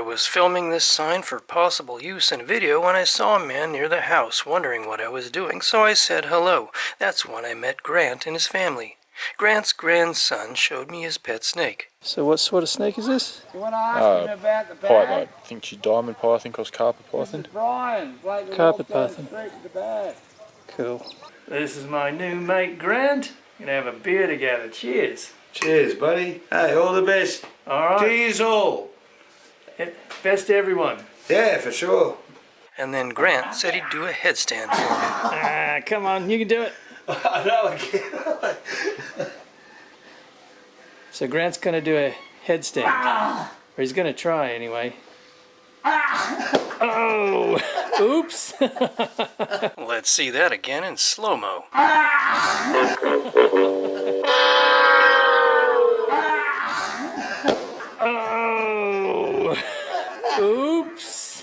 was filming this sign for possible use in a video when I saw a man near the house wondering what I was doing, so I said hello. That's when I met Grant and his family. Grant's grandson showed me his pet snake. So what sort of snake is this? You want to ask him about the bag? Python. I think she's diamond python, because carpet python. This is Brian. Carpet python. Straight to the bag. Cool. This is my new mate Grant. Gonna have a beer together. Cheers. Cheers, buddy. Hey, all the best. All right. To yous all. Best to everyone. Yeah, for sure. And then Grant said he'd do a headstand for me. Come on, you can do it. I know I can. So Grant's gonna do a headstand. Or he's gonna try anyway. Oh! Oops! Let's see that again in slow-mo. Oh! Oops!